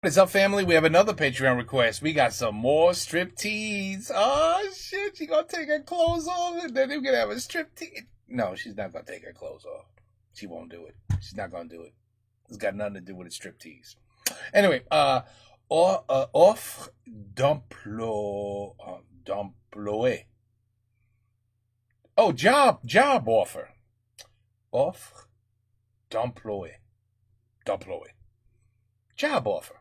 What's up, family? We have another Patreon request. We got some more striptease. Oh, shit. She gonna take her clothes off and then we're gonna have a striptease. No, she's not gonna take her clothes off. She won't do it. She's not gonna do it. It's got nothing to do with a striptease. Anyway, offre d'emploi. Oh, job offer. Offre d'emploi. Job offer.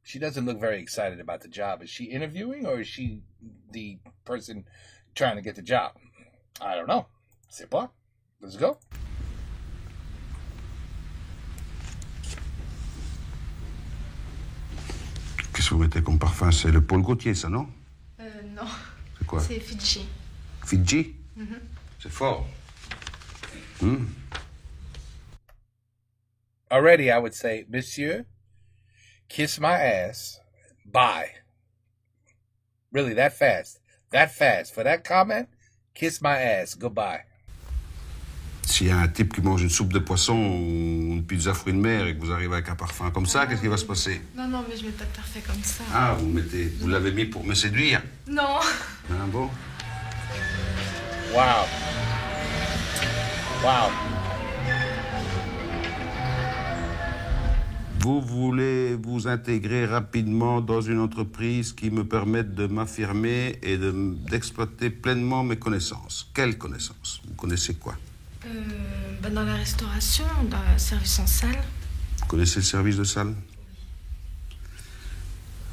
She doesn't look very excited about the job. Is she interviewing or is she the person trying to get the job? I don't know. C'est pas. Let's go. Qu'est-ce que vous mettez comme parfum? C'est le Paul Gaultier, ça, non? Non. C'est quoi? C'est Fidji. Fidji? C'est fort. Already, I would say, Monsieur, kiss my ass. Bye. Really, that fast. That fast. For that comment, kiss my ass. Goodbye. S'il y a un type qui mange une soupe de poisson ou une pizza fruits de mer et que vous arrivez avec un parfum comme ça, qu'est-ce qui va se passer? Non, mais je mets pas de parfait comme ça. Ah, vous l'avez mis pour me séduire? Non. Ah bon? Wow. Vous voulez vous intégrer rapidement dans une entreprise qui me permette de m'affirmer et d'exploiter pleinement mes connaissances. Quelles connaissances? Vous connaissez quoi? Dans la restauration, dans le service en salle. Vous connaissez le service de salle?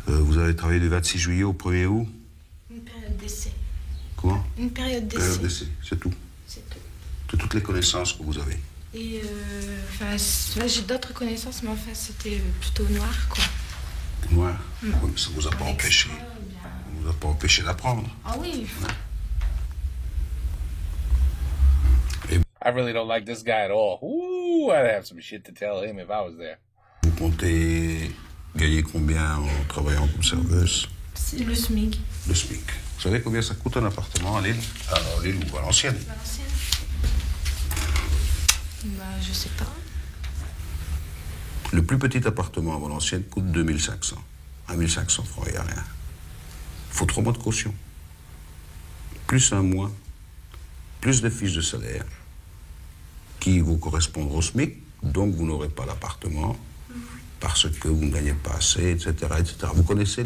Vous avez travaillé du 26 juillet au 1er août? Une période d'essai. Comment? Une période d'essai. Période d'essai, c'est tout. C'est tout. C'est toutes les connaissances que vous avez. Et là, j'ai d'autres connaissances, mais enfin, c'était plutôt noir, quoi. Noir? Oui, mais ça vous a pas empêché. Bien. Ça vous a pas empêché d'apprendre. Ah oui. I really don't like this guy at all. Ooh, I'd have some shit to tell him if I was there. Vous comptez gagner combien en travaillant comme serveuse? C'est le SMIC. Le SMIC. Vous savez combien ça coûte un appartement à Lille? À Lille ou à Valenciennes? Valenciennes. Je sais pas. Le plus petit appartement à Valenciennes coûte 2500. 1500 francs, il n'y a rien. Il faut 3 mois de caution. Plus un mois. Plus de fiches de salaire qui vous correspondront au SMIC, donc vous n'aurez pas l'appartement parce que vous ne gagnez pas assez, etc., etc. Vous connaissez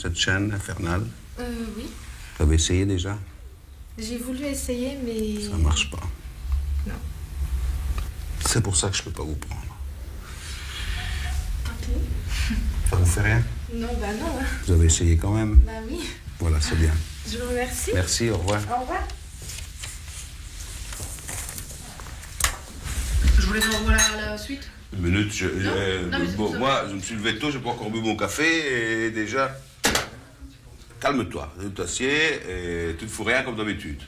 cette chaîne infernale? Oui. Vous avez essayé déjà? J'ai voulu essayer, mais... Ça ne marche pas. Non. C'est pour ça que je ne peux pas vous prendre. Ok. Ça vous fait rien? Non. Hein. Vous avez essayé quand même? Bah oui. Voilà, c'est bien. Je vous remercie. Merci, au revoir. Au revoir. Je voulais savoir la suite. Une minute, mais moi, je me suis levé tôt, j'ai pas encore bu mon café et déjà... Calme-toi, tu t'assieds et tu ne fous rien comme d'habitude.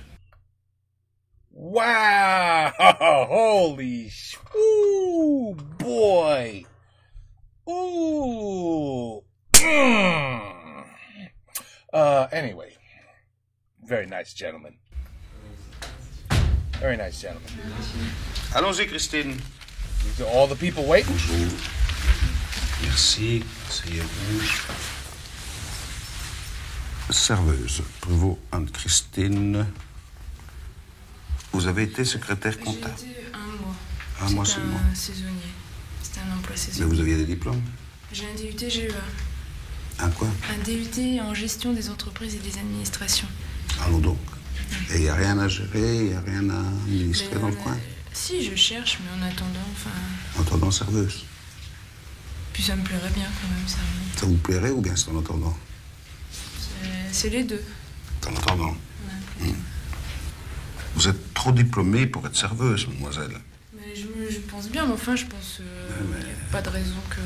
Wow! Holy sh... Ooh, boy! Ooh! Anyway. Very nice gentleman. Very nice gentleman. Allons-y, Christine. All the people waiting? Bonjour. Merci, asseyez-vous. Serveuse, Prévost Anne-Christine. Vous avez été secrétaire comptable? J'ai été un mois. Un mois seulement. C'était un saisonnier. C'était un emploi Mais saisonnier. vous aviez des diplômes? J'ai un DUT GEA. Un quoi? Un DUT en gestion des entreprises et des administrations. Allons donc. Et il n'y a rien à gérer, il n'y a rien à administrer dans le coin? Si, je cherche, mais en attendant, En attendant serveuse. Puis ça me plairait bien quand même, ça. Ça vous plairait ou bien c'est en attendant? C'est les deux. En attendant. Ouais. Vous êtes trop diplômée pour être serveuse, mademoiselle. Mais je pense bien, mais enfin, je pense qu'il n'y a pas de raison que...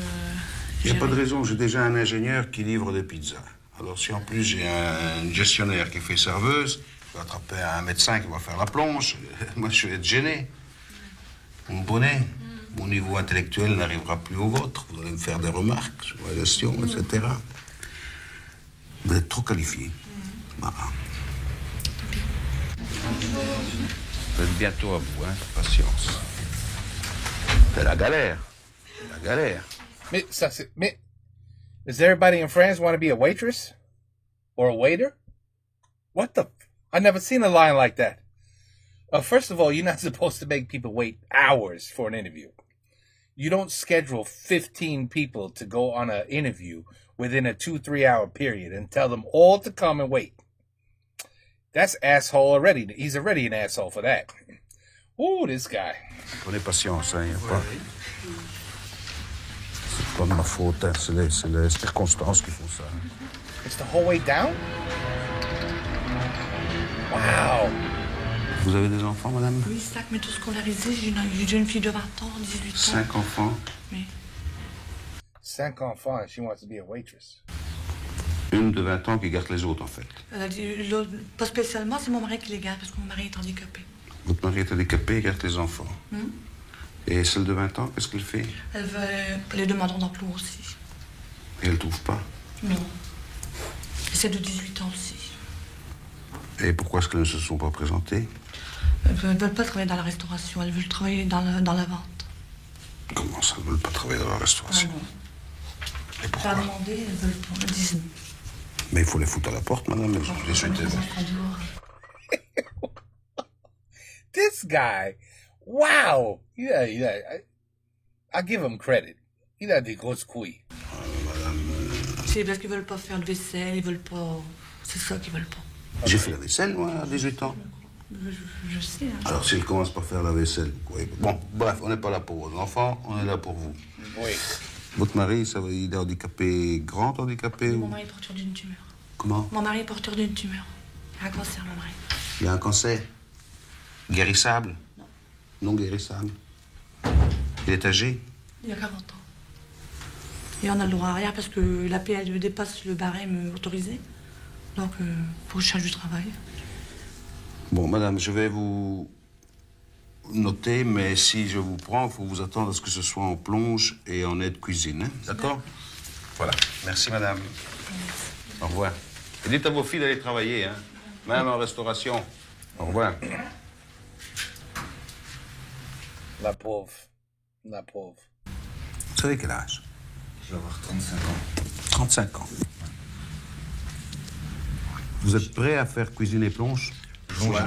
Il n'y a pas de raison, j'ai déjà un ingénieur qui livre des pizzas. Alors si en plus j'ai un gestionnaire qui fait serveuse, je vais attraper un médecin qui va faire la plonge, moi je vais être gêné. Mon bonnet, mon niveau intellectuel n'arrivera plus au vôtre. Vous allez me faire des remarques sur la gestion, etc. Vous êtes trop qualifié. Voilà. Vous êtes bientôt à bout, hein, patience. C'est la galère. La galère. Mais ça, c'est... Mais Does everybody in France want to be a waitress? Or a waiter? What the? I've never seen a line like that. First of all, you're not supposed to make people wait hours for an interview. You don't schedule 15 people to go on an interview within a 2-3 hour period and tell them all to come and wait. That's asshole already. He's already an asshole for that. Ooh, this guy. Prenez patience, hein, y a pas... C'est pas de ma faute, hein, c'est les circonstances qui font ça. It's the whole way down? Wow. Vous avez des enfants, madame? Oui, 5, mais tout scolarisé. J'ai une jeune fille de 20 ans, 18 ans. 5 enfants? Oui. 5 enfants, and she wants to be a waitress. Une de 20 ans qui garde les autres, en fait. Pas spécialement, c'est mon mari qui les garde, parce que mon mari est handicapé. Votre mari est handicapé, il garde les enfants. Et celle de 20 ans, qu'est-ce qu'elle fait? Elle est demandeur d'emploi aussi. Et elle ne trouve pas? Non. Et celle de 18 ans aussi. Et pourquoi est-ce qu'elles ne se sont pas présentées? Elles ne veulent pas travailler dans la restauration, elles veulent travailler dans la vente. Comment ça, elles ne veulent pas travailler dans la restauration? Ah non. Et pourquoi? Pas demander, elles veulent pas. Elles disent... Mais il faut les foutre à la porte, madame. Elles ont des suites. This guy, wow. Yeah. I give him credit. Il a des grosses couilles. C'est parce qu'ils veulent pas faire de vaisselle, ils veulent pas... C'est ça qu'ils veulent pas. J'ai fait la vaisselle, moi, à 18 ans. Je sais. Hein. Alors, s'il commence par faire la vaisselle, quoi. Bon, bref, on n'est pas là pour vos enfants, on est là pour vous. Oui. Votre mari, il est handicapé, grand handicapé? Mon mari est porteur d'une tumeur. Comment? Mon mari est porteur d'une tumeur. Un cancer, mon mari. Il a un cancer? Guérissable? Non. Non guérissable? Il est âgé? Il a 40 ans. Et on a le droit à rien parce que la PL dépasse le barème autorisé. Donc, faut que je cherche du travail. Bon, madame, je vais vous noter, mais si je vous prends, il faut vous attendre à ce que ce soit en plonge et en aide-cuisine. Hein? D'accord? Voilà. Merci, madame. Au revoir. Et dites à vos filles d'aller travailler, hein? Même en restauration. Au revoir. La pauvre. La pauvre. Vous savez quel âge? Je vais avoir 35 ans. 35 ans. Vous êtes prêt à faire cuisiner plonge? Plonge.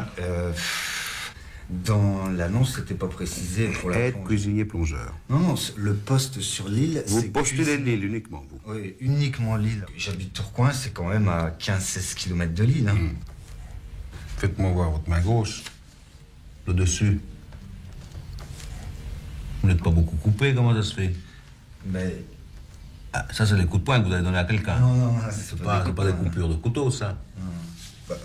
Dans l'annonce, c'était pas précisé pour la Aide plonge. cuisinier plongeur. Non, le poste sur l'île, Vous c'est postulez cuisinier. l'île uniquement, vous? Oui, uniquement l'île. J'habite Tourcoing, c'est quand même à 15-16 km de l'île. Hein. Faites-moi voir votre main gauche. Le dessus. Vous n'êtes pas beaucoup coupé, comment ça se fait? Mais Ah, ça, c'est les coups de poing que vous avez donnés à quelqu'un. non, C'est pas des coupures de couteau, ça. Bah,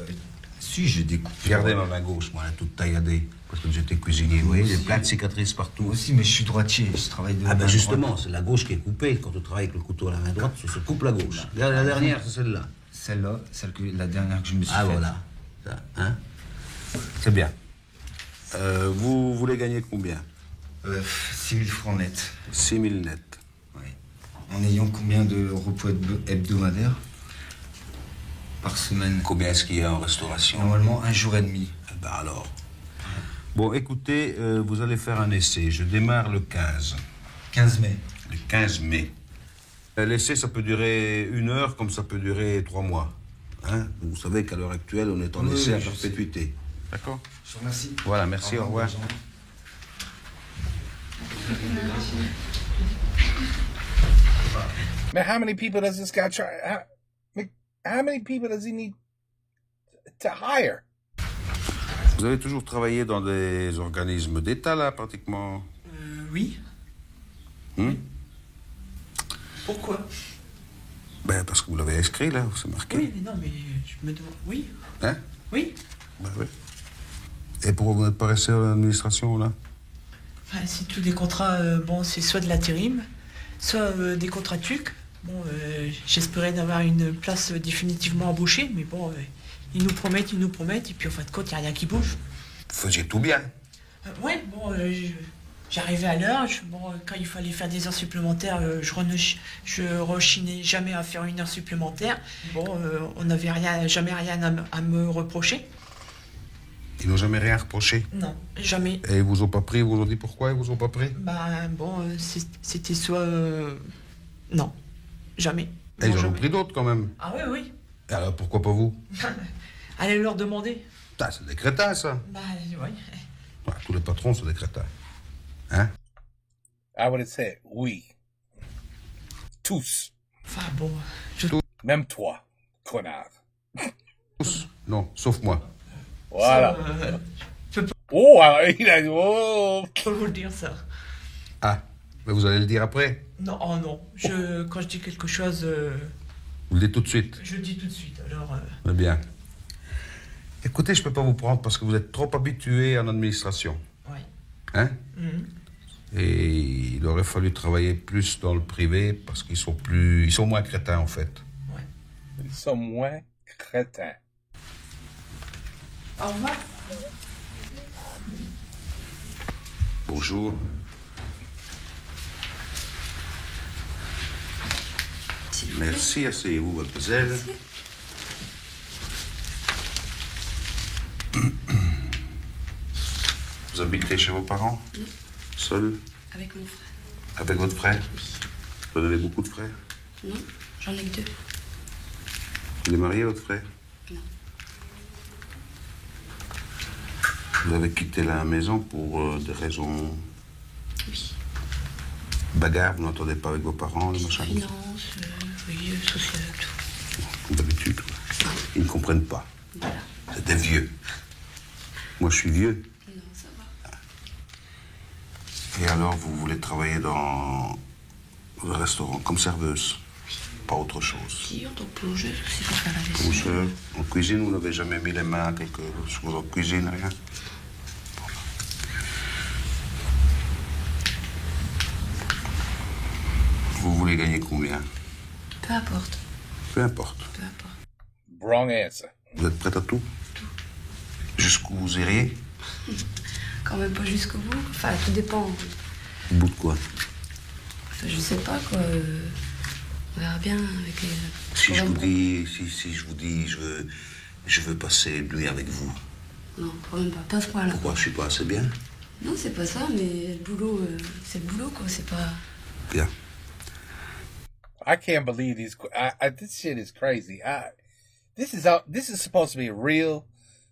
si, j'ai des coupures. Regardez ma main gauche, moi, elle est toute tailladée. Parce que j'étais cuisinier, vous voyez, il y a plein de cicatrices partout. Moi aussi, mais je suis droitier, je travaille de Ah la ben main justement, droite. c'est la gauche qui est coupée. Quand on travaille avec le couteau à la main droite, ça se coupe la gauche. Regardez, la dernière, c'est celle-là. Celle-là, la dernière que je me suis faite. voilà. Ça, hein? C'est bien. Vous voulez gagner combien? 6 000 francs net. 6 000 net. Oui. En ayant combien de repos hebdomadaires par semaine? Combien est-ce qu'il y a en restauration? Normalement, 1 jour et demi. Eh ben alors. Bon, écoutez, vous allez faire un essai. Je démarre le 15. 15 mai. Le 15 mai. L'essai, ça peut durer 1 heure, comme ça peut durer 3 mois. Hein? Vous savez qu'à l'heure actuelle, on est en Oui, essai à je perpétuité. D'accord? Je vous remercie. Voilà, merci, au revoir. bonne journée. Man, how many people does this guy try? How many people does he need to hire? Vous avez toujours travaillé dans des organismes d'État, là, pratiquement? Oui. Pourquoi? Ben, parce que vous l'avez inscrit, là, c'est marqué. Oui, mais non, mais je me demande... Oui. Hein? Oui. Ben oui. Et pourquoi vous n'êtes pas resté à l'administration, là? Enfin, c'est tous des contrats, c'est soit de l'intérim, soit des contrats TUC. Bon, j'espérais d'avoir une place définitivement embauchée, mais bon, ils nous promettent, et puis en fin de compte, il n'y a rien qui bouge. Vous faisiez tout bien. J'arrivais à l'heure, quand il fallait faire des heures supplémentaires, je rechignais jamais à faire 1 heure supplémentaire. Bon, on n'avait jamais rien à me reprocher. Ils n'ont jamais rien reproché. Non, jamais. Et ils vous ont pas pris, ils vous ont dit pourquoi ils vous ont pas pris? C'était soit... non, jamais. Et ils en ont jamais. pris d'autres quand même. Ah oui, oui. Et alors pourquoi pas vous? Allez leur demander. Putain, c'est des crétins ça. Bah oui. Ouais, tous les patrons sont des crétins. Hein? I would have said oui. Tous. Enfin bon, je Même toi, connard. Tous. Non, sauf moi. Voilà. je peux Oh, alors, il a dit, oh. pas vous le dire ça. Ah, mais vous allez le dire après. Non, oh non. Quand je dis quelque chose, Vous le dites tout de suite. je le dis tout de suite. Alors, Eh bien. Écoutez, je peux pas vous prendre parce que vous êtes trop habitué en administration. ouais. Hein? Mhm. Et il aurait fallu travailler plus dans le privé parce qu'ils sont moins crétins en fait. Ils sont moins crétins. Au revoir. Bonjour. Merci, asseyez-vous, mademoiselle. Vous habitez chez vos parents? Non. Seul? Avec mon frère. Avec votre frère? Vous en avez beaucoup de frères? Non, j'en ai que 2. Il est marié, votre frère? Non. Vous avez quitté la maison pour des raisons... Oui. Bagarre, vous n'entendez pas avec vos parents, les machins? Finance, oui, social, tout. Comme d'habitude, quoi. Ils ne comprennent pas. Voilà. C'est des vieux. Moi, je suis vieux. Non, ça va. Et alors, vous voulez travailler dans le restaurant comme serveuse? Pas autre chose. Si, en tant que plongeuse aussi, pour faire la vaisselle. Plongeur, en cuisine, vous n'avez jamais mis les mains à quelque chose en cuisine, rien? Vous voulez gagner combien? Peu importe. Peu importe. Peu importe. Wrong answer. Vous êtes prête à tout? Tout. Jusqu'où vous iriez? Quand même pas jusqu'au bout. Enfin, tout dépend. Au bout de quoi? Enfin, je sais pas, quoi. On verra bien avec les... Si je vous dis, si je vous dis, je veux passer une nuit avec vous. Non, quand même pas. Pas à ce point-là. Pourquoi? Je suis pas assez bien? Non, c'est pas ça, mais le boulot, c'est le boulot, quoi. C'est pas... Bien. I can't believe these. This shit is crazy. This is supposed to be real,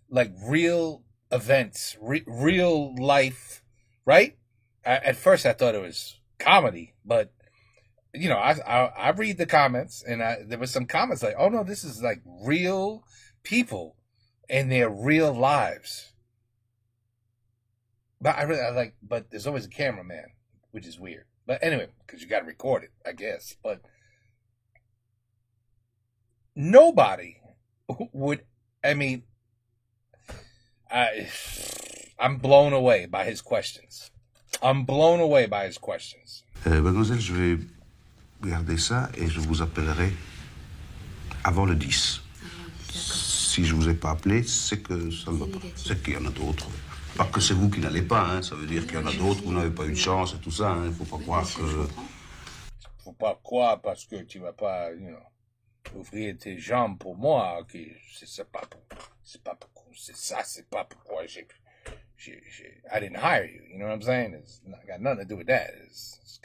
like real events, real life, right? At first, I thought it was comedy, but you know, I read the comments, and there was some comments like, "Oh no, this is like real people and their real lives." But but there's always a cameraman, which is weird. But anyway, because you got to record it, I guess. But nobody would. I mean, I'm blown away by his questions. I'm blown away by his questions. Mademoiselle, je vais garder ça et je vous appellerai avant le 10. Si je vous ai pas appelé, c'est que ça ne va pas. C'est qu'il y en a d'autres. Pas que c'est vous qui n'allez pas, hein. Ça veut dire qu'il y en a d'autres, vous n'avez pas eu de chance et tout ça, hein. Il faut pas croire que... Faut pas croire parce que tu vas pas, you know, ouvrir tes jambes pour moi, que c'est pas pourquoi I didn't hire you, you know what I'm saying? It's got nothing to do with that. It's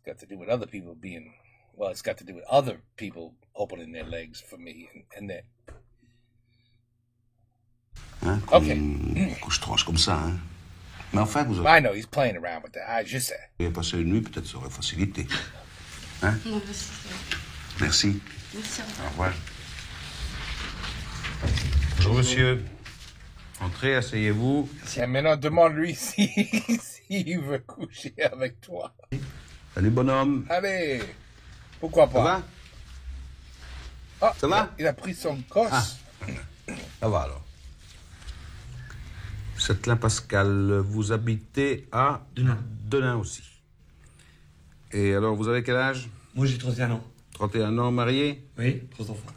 got to do with other people being, well, it's got to do with other people opening their legs for me and that. Hein, que je tranche comme ça, hein. Mais enfin, vous I know, he's playing around with that. I just said. auriez passé une nuit, peut-être ça aurait facilité. Hein? Non, merci. Merci. Merci, Au revoir. Bonjour, monsieur. Entrez, asseyez-vous. Et maintenant, demande-lui s'il veut coucher avec toi. Salut, bonhomme. Allez, pourquoi Ça pas? va? Ah, Ça va? Il a pris son cosse. Ah. Ça va, alors. Châtelain Pascal, vous habitez à Denain aussi. Et alors, vous avez quel âge? Moi, j'ai 31 ans. 31 ans, marié? Oui, 3 enfants.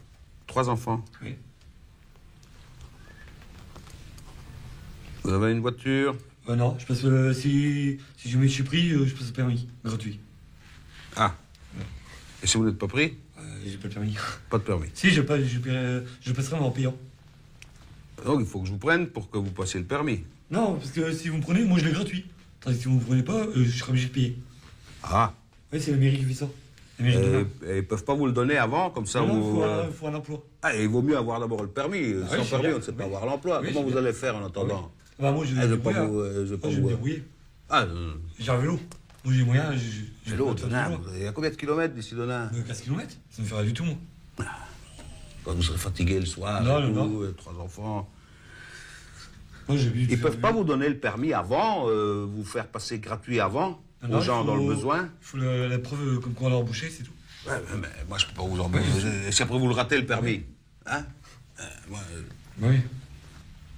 3 enfants? Oui. Vous avez une voiture? Non, je passe si je suis pris, je passe le permis, gratuit. Ah. Et si vous n'êtes pas pris? J'ai pas le permis. Pas de permis. Si, je passerai en payant. Donc, il faut que je vous prenne pour que vous passiez le permis. Non, parce que si vous me prenez, moi je l'ai gratuit. Tandis que si vous me prenez pas, je serai obligé de payer. Ah. Oui, c'est la mairie qui fait ça. Et ils peuvent pas vous le donner avant, comme ça vous... Il faut un emploi. Ah, il vaut mieux avoir d'abord le permis. Ah, Sans oui, permis, bien. on ne sait pas avoir l'emploi. Oui, Comment c'est vous bien. allez faire en attendant? Bah, moi, je Ah, je vais vais pas me vous... débrouiller. je vais pas Moi, je vais me vous... débrouiller. Ah, J'ai un vélo. Moi, j'ai moyen. vélo, Denain. Il y a combien de kilomètres d'ici Denain? 15 km. Ça me ferait du tout, moi. Quand vous serez fatigué le soir, Non, et non, tout, 3 enfants... Moi, Ils peuvent pas vous donner le permis avant, vous faire passer gratuit avant, aux gens dans le besoin. Il faut la preuve comme quoi on l'a embauché, c'est tout. Ouais, mais moi, je peux pas vous embaucher. Et si après vous le ratez, le permis, hein? Moi, Oui.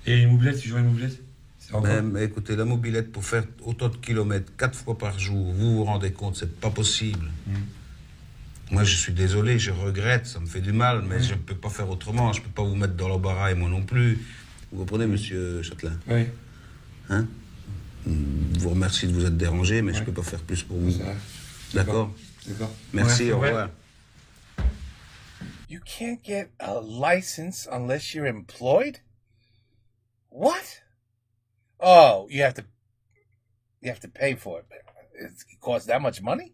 Et les mobilettes, si j'aurais une mobilette, c'est encore. mais écoutez, la mobilette, pour faire autant de kilomètres, 4 fois par jour, vous vous rendez compte, c'est pas possible. Moi, je suis désolé, je regrette, ça me fait du mal, mais je peux pas faire autrement. Je peux pas vous mettre dans l'embarras, et moi non plus. Vous comprenez, monsieur Châtelain? Oui. Hein? Je vous remercie de vous être dérangé, mais je peux pas faire plus pour vous. D'accord? D'accord. Merci, Ouais, au ouais. revoir. You can't get a license unless you're employed? What? Oh, you have to pay for it. It costs that much money?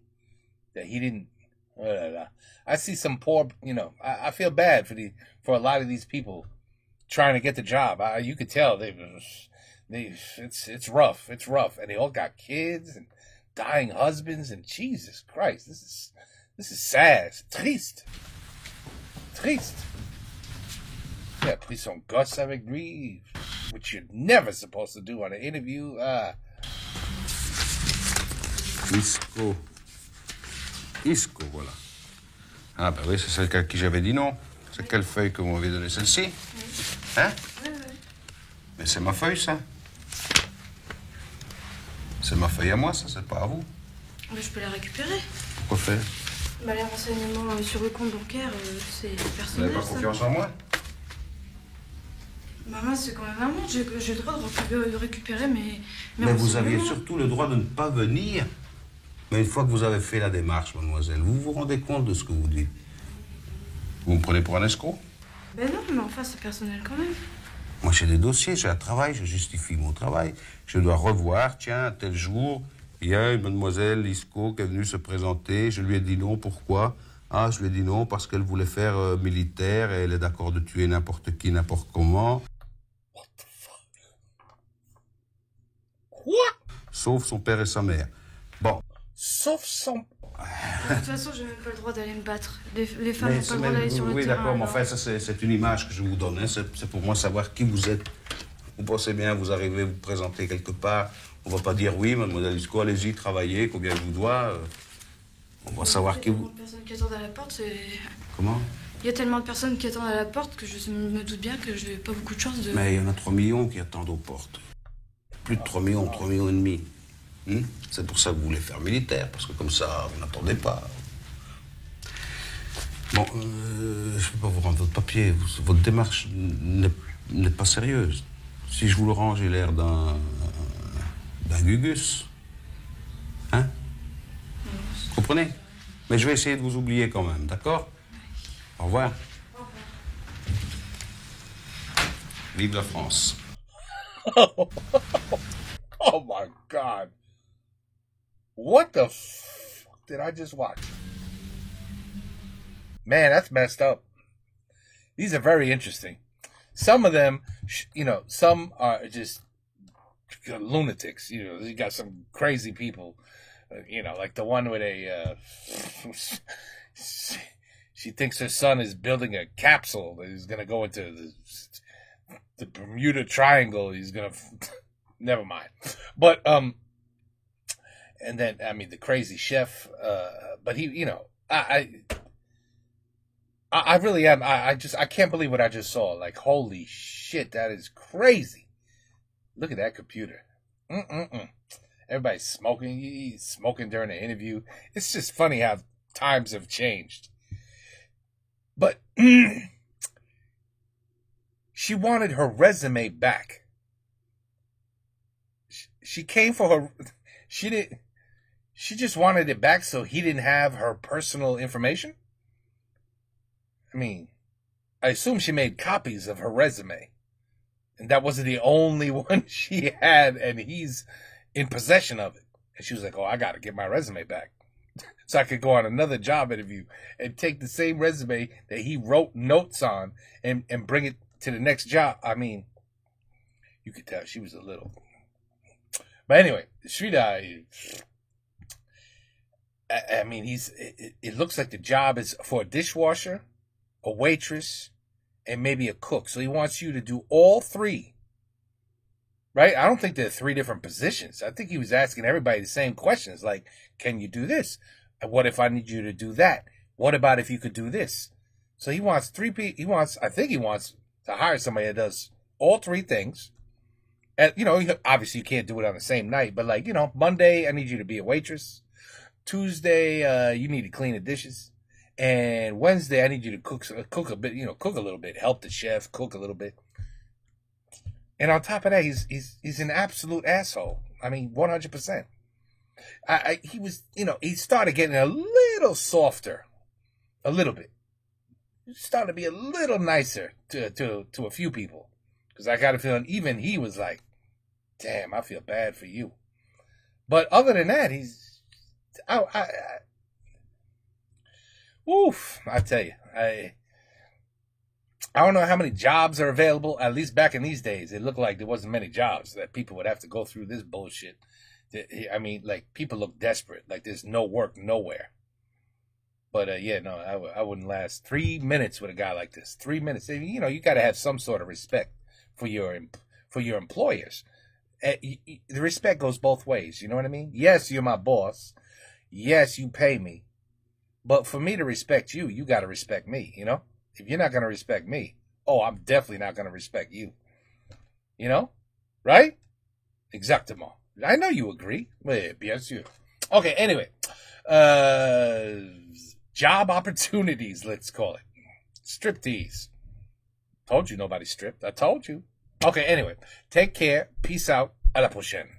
That he didn't... I see some poor, I feel bad for a lot of these people trying to get the job. You could tell it's rough. It's rough. And they all got kids and dying husbands, and Jesus Christ, this is sad. C'est triste. Triste. Il a pris son gosse avec lui, which you're never supposed to do on an interview. Isco, voilà. Ah, ben oui, c'est celle à qui j'avais dit non. C'est quelle feuille que vous m'avez donnée? Celle-ci? Hein? Mais c'est ma feuille, ça. C'est ma feuille à moi, ça, c'est pas à vous. Mais je peux la récupérer. Pourquoi faire? Bah, les renseignements sur le compte bancaire, c'est Vous personnel. n'avez pas ça. confiance en moi? Maman, c'est quand même maman. J'ai le droit de récupérer mes Mais vous aviez renseignements. surtout le droit de ne pas venir. Mais une fois que vous avez fait la démarche, mademoiselle, vous vous rendez compte de ce que vous dites? Vous me prenez pour un escroc? Ben non, mais enfin, c'est personnel quand même. Moi, j'ai des dossiers, j'ai un travail, je justifie mon travail. Je dois revoir, tiens, à tel jour, il y a une mademoiselle Isco qui est venue se présenter. Je lui ai dit non, pourquoi? Ah, je lui ai dit non parce qu'elle voulait faire militaire et elle est d'accord de tuer n'importe qui, n'importe comment. What the fuck? What? Sauf son père et sa mère. Bon. Sauf son... De toute façon, j'ai même pas le droit d'aller me battre. Les femmes Mais n'ont pas le droit d'aller sur le oui, terrain. d'accord, mais alors. enfin, ça, c'est une image que je vous donne. Hein. C'est pour moi savoir qui vous êtes. Vous pensez bien, vous arrivez, vous présenter quelque part. On va pas dire oui, mademoiselle Isco, allez-y, travaillez, combien je vous dois. On va savoir qui Il y a vous... tellement de personnes qui attendent à la porte, Comment? Il y a tellement de personnes qui attendent à la porte que je me doute bien que je n'ai pas beaucoup de chance de... Mais il y en a 3 millions qui attendent aux portes. Plus de 3 millions, 3 millions et demi. C'est pour ça que vous voulez faire militaire, parce que comme ça, vous n'attendez pas. Bon, je ne peux pas vous rendre votre papier. Votre démarche n'est pas sérieuse. Si je vous le rends, j'ai l'air d'un gugus. Hein? Vous comprenez? Mais je vais essayer de vous oublier quand même, d'accord? Au revoir. Vive la France. Oh my God. What the fuck did I just watch? Man, that's messed up. These are very interesting. Some of them, some are just lunatics. You got some crazy people. Like the one with she thinks her son is building a capsule that he's going to go into the Bermuda Triangle. He's going to... Never mind. But, and then, the crazy chef, but he, I really am. I can't believe what I just saw. Like, holy shit, that is crazy. Look at that computer. Everybody's smoking. He's smoking during the interview. It's just funny how times have changed. But she wanted her resume back. She came for her. She just wanted it back so he didn't have her personal information. I assume she made copies of her resume. And that wasn't the only one she had, and he's in possession of it. And she was like, oh, I got to get my resume back. so I could go on another job interview and take the same resume that he wrote notes on and bring it to the next job. I mean, you could tell she was a little. But anyway, Sridhar, I mean, it looks like the job is for a dishwasher, a waitress, and maybe a cook. So he wants you to do all three. Right? I don't think there are three different positions. I think he was asking everybody the same questions. Like, can you do this? What if I need you to do that? What about if you could do this? So he wants I think he wants to hire somebody that does all three things. And, you know, obviously you can't do it on the same night, but like, you know, Monday, I need you to be a waitress. Tuesday, you need to clean the dishes. And Wednesday, I need you to cook a bit, you know, cook a little bit, help the chef, cook a little bit. And on top of that, he's an absolute asshole. I mean, 100%. He was, you know, he started getting a little softer, a little bit. He started to be a little nicer to a few people, because I got a feeling even he was like, "Damn, I feel bad for you." But other than that, oof, I tell you, I don't know how many jobs are available. At least back in these days, it looked like there wasn't many jobs that people would have to go through this bullshit. I mean, like, people look desperate. Like, there's no work nowhere. But, yeah, no, I wouldn't last 3 minutes with a guy like this. 3 minutes. You know, you got to have some sort of respect for your employers. The respect goes both ways. You know what I mean? Yes, you're my boss. Yes, you pay me. But for me to respect you, you got to respect me, you know? If you're not going to respect me, I'm definitely not going to respect you. You know? Right? Exactement. I know you agree. Oui, bien sûr. Okay, anyway. Job opportunities, let's call it. Striptease. Told you nobody stripped. I told you. Okay, anyway. Take care. Peace out. À la prochaine.